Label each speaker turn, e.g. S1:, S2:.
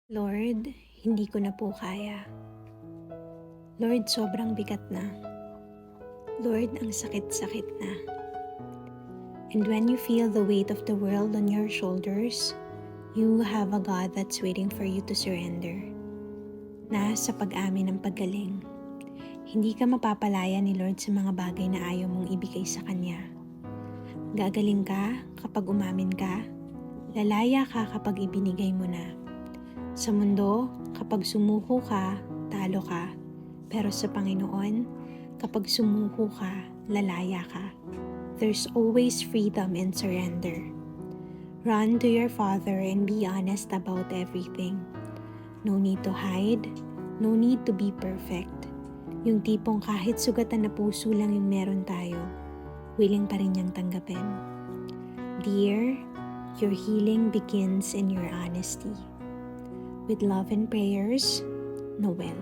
S1: Lord, hindi ko na po kaya. Lord, sobrang bigat na. Lord, ang sakit-sakit na. And when you feel the weight of the world on your shoulders, you have a God that's waiting for you to surrender. Na sa pag-amin ng paggaling, hindi ka mapapalaya ni Lord sa mga bagay na ayaw mong ibigay sa Kanya. Gagaling ka kapag umamin ka, lalaya ka kapag ibinigay mo na. Sa mundo, kapag sumuko ka, talo ka. Pero sa Panginoon, kapag sumuko ka, lalaya ka. There's always freedom in surrender. Run to your Father and be honest about everything. No need to hide, no need to be perfect. Yung tipong kahit sugatan na puso lang yung meron tayo, willing pa rin niyang tanggapin. Dear, your healing begins in your honesty. With love and prayers, Noel.